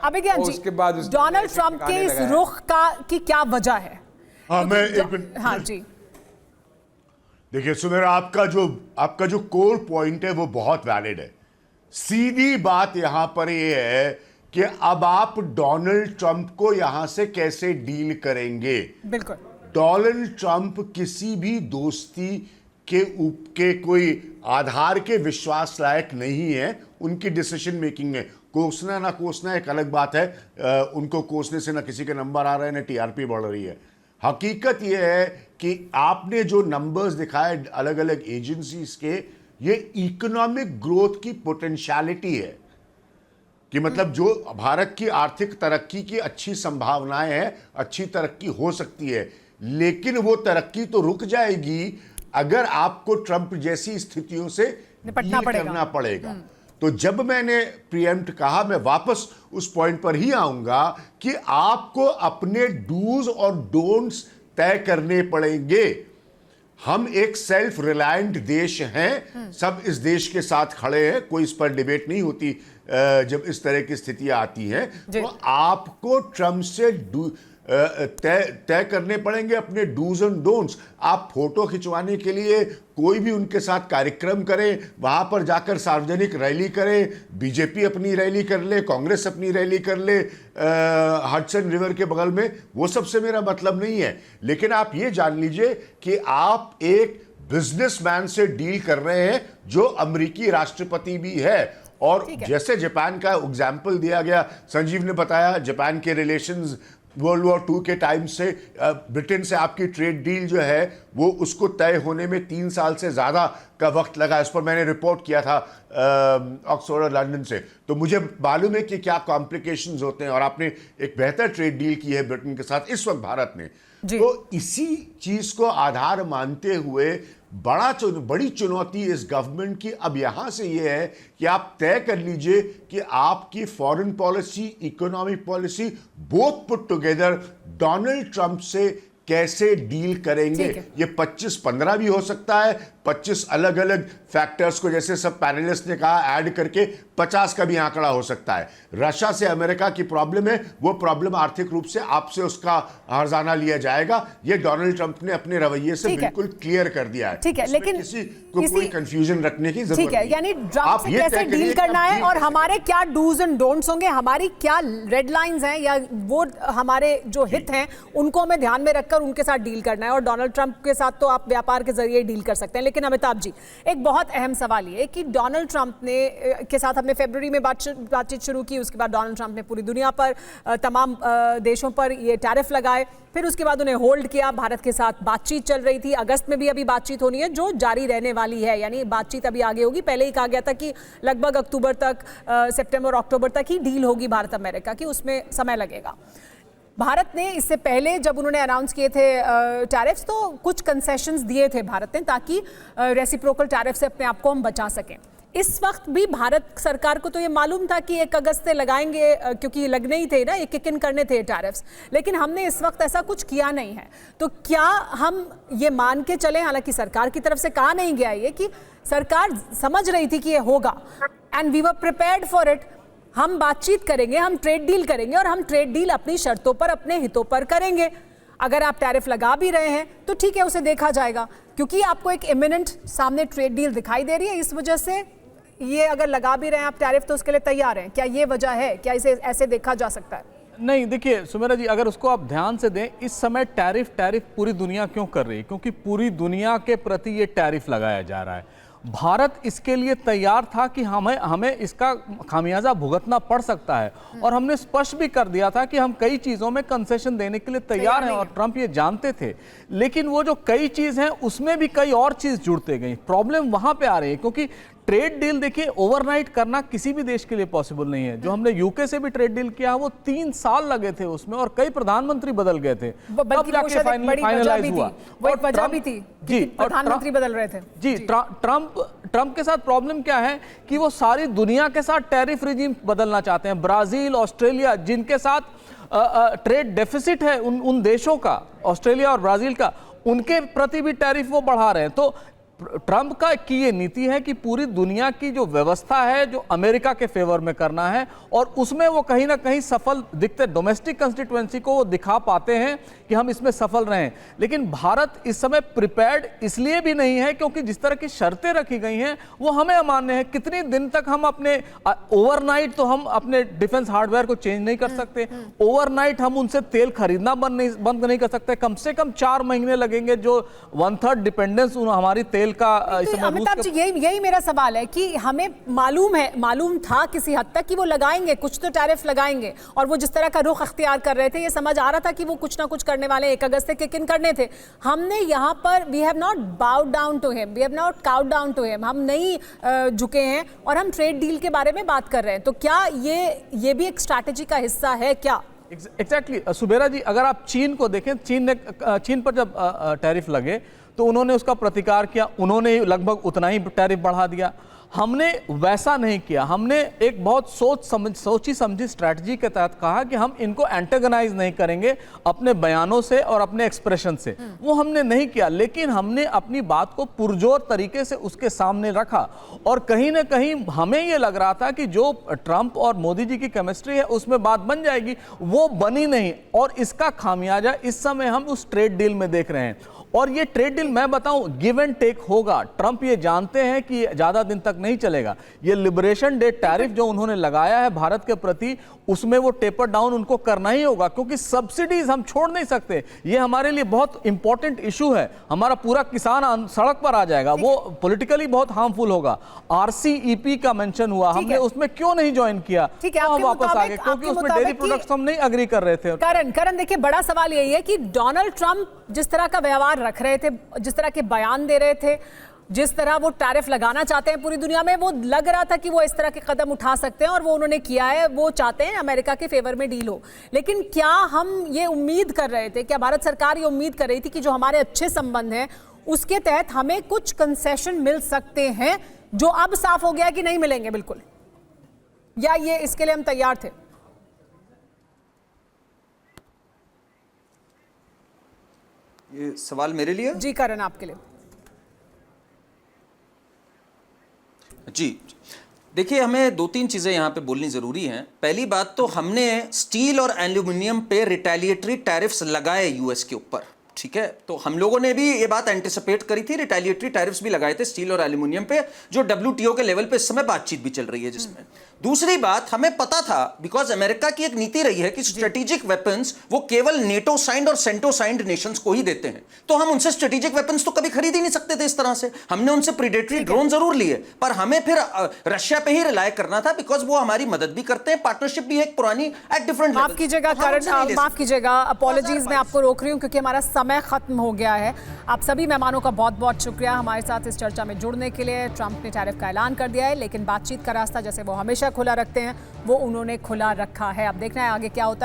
अभिज्ञान जी, उसके बाद Donald Trump के इस रुख की क्या वजह है? हाँ, मैं एक मिनट। हाँ जी, देखिए सुमेरा, आपका जो कोर पॉइंट है वो बहुत वैलिड है। सीधी बात यहां पर ये है कि अब आप डोनाल्ड ट्रंप को यहां से कैसे डील करेंगे। बिल्कुल। डोनाल्ड ट्रंप किसी भी दोस्ती के कोई आधार के विश्वास लायक नहीं है उनकी डिसीजन मेकिंग में। कोसना ना कोसना एक अलग बात है, उनको कोसने से ना किसी के नंबर आ रहे हैं ना टीआरपी बढ़ रही है। हकीकत यह है कि आपने जो नंबर्स दिखाए अलग अलग एजेंसीज के, ये इकोनॉमिक ग्रोथ की पोटेंशियलिटी है कि मतलब जो भारत की आर्थिक तरक्की की अच्छी संभावनाएं हैं, अच्छी तरक्की हो सकती है, लेकिन वो तरक्की तो रुक जाएगी अगर आपको ट्रंप जैसी स्थितियों से निपटना करना पड़ेगा। तो जब मैंने प्रीएम्प्ट कहा, मैं वापस उस पॉइंट पर ही आऊंगा कि आपको अपने डूज और डोंट्स तय करने पड़ेंगे। हम एक सेल्फ रिलायंट देश हैं, सब इस देश के साथ खड़े हैं, कोई इस पर डिबेट नहीं होती। जब इस तरह की स्थितियां आती हैं तो आपको ट्रंप से तय करने पड़ेंगे अपने डूज एंड डोंट्स। आप फोटो खिंचवाने के लिए कोई भी उनके साथ कार्यक्रम करें, वहां पर जाकर सार्वजनिक रैली करें, बीजेपी अपनी रैली कर ले, कांग्रेस अपनी रैली कर ले हडसन रिवर के बगल में, वो सबसे मेरा मतलब नहीं है। लेकिन आप ये जान लीजिए कि आप एक बिजनेसमैन से डील कर रहे हैं जो अमेरिकी राष्ट्रपति भी है। और जैसे जापान का एग्जाम्पल दिया गया, संजीव ने बताया जापान के रिलेशंस वर्ल्ड वॉर 2 के टाइम से ब्रिटेन से आपकी ट्रेड डील जो है वो उसको तय होने में 3 साल से ज़्यादा का वक्त लगा। इस पर मैंने रिपोर्ट किया था ऑक्सफोर्ड और लंदन से, तो मुझे मालूम है कि क्या कॉम्प्लिकेशंस होते हैं। और आपने एक बेहतर ट्रेड डील की है ब्रिटेन के साथ इस वक्त भारत ने। तो इसी चीज़ को आधार मानते हुए बड़ी चुनौती इस गवर्नमेंट की अब यहां से यह है कि आप तय कर लीजिए कि आपकी foreign policy, economic policy both put together Donald Trump से कैसे डील करेंगे। ये 25-15 भी हो सकता है, 25 अलग अलग फैक्टर्स को, जैसे सब पैनलिस्ट ने कहा, ऐड करके 50 का भी आंकड़ा हो सकता है। रशिया से अमेरिका की प्रॉब्लम है, वो प्रॉब्लम आर्थिक रूप से आपसे उसका हर्जाना लिया जाएगा। ये डोनाल्ड ट्रंप ने अपने रवैये से बिल्कुल क्लियर कर दिया है। ठीक है, लेकिन किसी को कोई कंफ्यूजन रखने की जरूरत नहीं है। यानी ट्रंप से कैसे डील करना है और हमारे क्या डूज एंड डोंट्स होंगे, हमारी क्या रेड लाइंस हैं, या वो हमारे जो हित हैं उनको हमें ध्यान में रखकर उनके साथ डील करना है। और डोनाल्ड ट्रंप के साथ तो आप व्यापार के जरिए डील कर सकते हैं। लेकिन अमिताभ जी, एक बहुत अहम सवाल ये कि डोनाल्ड ट्रंप ने के साथ हमने फरवरी में बातचीत शुरू की, उसके बाद डोनाल्ड ट्रंप ने पूरी दुनिया पर तमाम देशों पर ये टैरिफ लगाए, फिर उसके बाद उन्हें होल्ड किया। भारत के साथ बातचीत चल रही थी, अगस्त में भी अभी बातचीत होनी है जो जारी रहने वाली है, यानी बातचीत अभी आगे होगी। पहले ही कहा गया था कि लगभग अक्टूबर तक, सितंबर अक्टूबर तक ही डील होगी भारत अमेरिका की, उसमें समय लगेगा। भारत ने इससे पहले जब उन्होंने अनाउंस किए थे टैरिफ्स, तो कुछ कंसेशंस दिए थे भारत ने ताकि रेसिप्रोकल टैरिफ से अपने आप को हम बचा सकें। इस वक्त भी भारत सरकार को तो ये मालूम था कि 1 अगस्त से लगाएंगे, क्योंकि लगने ही थे ना, ये किक इन करने थे टैरिफ्स, लेकिन हमने इस वक्त ऐसा कुछ किया नहीं है। तो क्या हम ये मान के चलें, हालांकि सरकार की तरफ से कहा नहीं गया ये, कि सरकार समझ रही थी कि ये होगा and we were prepared for it, हम बातचीत करेंगे, हम ट्रेड डील करेंगे और हम ट्रेड डील अपनी शर्तों पर, अपने हितों पर करेंगे। अगर आप टैरिफ लगा भी रहे हैं तो ठीक है, उसे देखा जाएगा, क्योंकि आपको एक इमिनेंट सामने ट्रेड डील दिखाई दे रही है। इस वजह से ये अगर लगा भी रहे हैं आप टैरिफ तो उसके लिए तैयार हैं। क्या ये वजह है? क्या इसे ऐसे देखा जा सकता है? नहीं, देखिए सुमेरा जी, अगर उसको आप ध्यान से दें, इस समय टैरिफ पूरी दुनिया क्यों कर रही है? क्योंकि पूरी दुनिया के प्रति ये टैरिफ लगाया जा रहा है। भारत इसके लिए तैयार था कि हमें इसका खामियाजा भुगतना पड़ सकता है, और हमने स्पष्ट भी कर दिया था कि हम कई चीज़ों में कंसेशन देने के लिए तैयार हैं, और ट्रंप ये जानते थे। लेकिन वो जो कई चीज़ हैं उसमें भी कई और चीज़ जुड़ते गई। प्रॉब्लम वहाँ पे आ रही है क्योंकि ट्रेड डील देखिए ओवरनाइट करना किसी भी देश के लिए पॉसिबल नहीं है। जो हमने यूके से भी ट्रेड डील किया वो 3 साल लगे थे उसमें, और कई प्रधानमंत्री बदल गए थे, तब जाके फाइनलाइज हुआ। वो एक वजह भी थी जी, प्रधानमंत्री बदल रहे थे जी। ट्रंप के साथ प्रॉब्लम क्या है कि वो सारी दुनिया के साथ टैरिफ रिजीम बदलना चाहते हैं। ब्राजील, ऑस्ट्रेलिया, जिनके साथ ट्रेड डेफिसिट है उन देशों का, ऑस्ट्रेलिया और ब्राजील का, उनके प्रति भी टैरिफ वो बढ़ा रहे हैं। तो ट्रंप का की ये नीति है कि पूरी दुनिया की जो व्यवस्था है जो अमेरिका के फेवर में करना है, और उसमें वो कहीं ना कहीं सफल दिखते, डोमेस्टिक कंस्टिट्यूएंसी को वो दिखा पाते हैं कि हम इसमें सफल रहे। लेकिन भारत इस समय प्रिपेयर्ड इसलिए भी नहीं है क्योंकि जिस तरह की शर्तें रखी गई हैं वो हमें अमान्य है। कितनी दिन तक हम अपने ओवरनाइट तो हम अपने डिफेंस हार्डवेयर को चेंज नहीं कर सकते, ओवरनाइट हम उनसे तेल खरीदना बंद नहीं कर सकते। कम से कम 4 महीने लगेंगे, जो 1/3 डिपेंडेंस हमारी तेल का। तो अमिताभ जी, यही मेरा सवाल है कि हमें मालूम था किसी हद तक कि वो लगाएंगे, कुछ तो टैरिफ लगाएंगे, और वो जिस तरह का रुख अख्तियार कर रहे थे ये समझ आ रहा था कि वो कुछ ना कुछ करने वाले, 1 अगस्त से किक इन करने थे। हमने यहाँ पर we have not bowed down to him, we have not cowed down to him, हम नहीं झुके हैं और हम ट्रेड डील के बारे में बात कर रहे हैं। तो क्या ये भी एक स्ट्रैटेजी का हिस्सा है क्या? एग्जैक्टली सुबेरा जी, अगर आप चीन को देखें, चीन पर जब टैरिफ लगे तो उन्होंने उसका प्रतिकार किया, उन्होंने लगभग उतना ही टैरिफ बढ़ा दिया। हमने वैसा नहीं किया, हमने एक बहुत सोची समझी स्ट्रैटेजी के तहत कहा कि हम इनको एंटेगनाइज नहीं करेंगे अपने बयानों से और अपने एक्सप्रेशन से। वो हमने नहीं किया, लेकिन हमने अपनी बात को पुरजोर तरीके से उसके सामने रखा। और कहीं ना कहीं हमें ये लग रहा था कि जो ट्रंप और मोदी जी की केमिस्ट्री है उसमें बात बन जाएगी, वो बनी नहीं। और इसका खामियाजा इस समय हम उस ट्रेड डील में देख रहे हैं। और ये ट्रेड डील मैं बताऊं गिव एंड टेक होगा। ट्रंप ये जानते हैं कि ज्यादा दिन तक नहीं चलेगा। ये लिबरेशन डे टैरिफ जो उन्होंने लगाया है भारत के प्रति, उसमें वो टेपर डाउन उनको करना ही होगा, क्योंकि सब्सिडीज हम छोड़ नहीं सकते। ये हमारे लिए बहुत इंपॉर्टेंट इशू है। हमारा पूरा किसान सड़क पर आ जाएगा, वो पॉलिटिकली बहुत हार्मफुल होगा। RCEP का मेंशन हुआ, हमने उसमें क्यों नहीं ज्वाइन किया? हम वापस आ गए क्योंकि उसमें डेयरी प्रोडक्ट्स हम नहीं एग्री कर रहे थे। करण देखिए, बड़ा सवाल यही है कि डोनाल्ड ट्रंप जिस तरह का व्यवहार रख रहे थे, जिस तरह के बयान दे रहे थे, जिस तरह वो टैरिफ लगाना चाहते हैं पूरी दुनिया में, वो लग रहा था कि वो इस तरह के कदम उठा सकते हैं और वो उन्होंने किया है। वो चाहते हैं अमेरिका के फेवर में डील हो। लेकिन क्या हम ये उम्मीद कर रहे थे, क्या भारत सरकार ये उम्मीद कर रही थी कि जो हमारे अच्छे संबंध हैं उसके तहत हमें कुछ कंसेशन मिल सकते हैं, जो अब साफ हो गया कि नहीं मिलेंगे बिल्कुल, या ये इसके लिए हम तैयार थे? ये सवाल मेरे लिए? जी करण, आपके लिए। जी देखिए, हमें 2-3 चीज़ें यहाँ पे बोलनी ज़रूरी हैं। पहली बात तो हमने स्टील और एल्यूमिनियम पे रिटेलिएटरी टैरिफ्स लगाए यूएस के ऊपर, ठीक है। तो हम लोगों ने भी ये बात एंटिसिपेट करी थी, रिटेलिएटरी टैरिफ्स भी लगाए थे स्टील और एल्यूमिनियम पे, जो WTO के लेवल पे इस समय बातचीत भी चल रही है जिसमें। दूसरी बात, हमें पता था, बिकॉज अमेरिका की एक नीति रही है कि स्ट्रेटेजिक वेपन्स वो केवल नेटो साइंड और सेंटो साइंड नेशंस को ही देते हैं। तो हम उनसे स्ट्रेटेजिक वेपन्स तो कभी खरीद ही नहीं सकते थे इस तरह से। हमने उनसे प्रीडेटरी ड्रोन जरूर लिए, पर हमें फिर रशिया पे ही रिलाय करना था, बिकॉज वो हमारी मदद भी करते हैं, पार्टनरशिप भी है पुरानी एट डिफरेंट। माफ कीजिएगा करण, माफ कीजिएगा, अपॉलॉजीज, मैं आपको रोक रही हूँ क्योंकि हमारा समय खत्म हो गया है। आप सभी मेहमानों का बहुत बहुत शुक्रिया हमारे साथ इस चर्चा में जुड़ने के लिए। ट्रंप ने टैरिफ का ऐलान कर दिया है, लेकिन बातचीत का रास्ता जैसे वो हमेशा खुला रखते हैं वो उन्होंने खुला रखा है। अब देखना है आगे क्या होता है।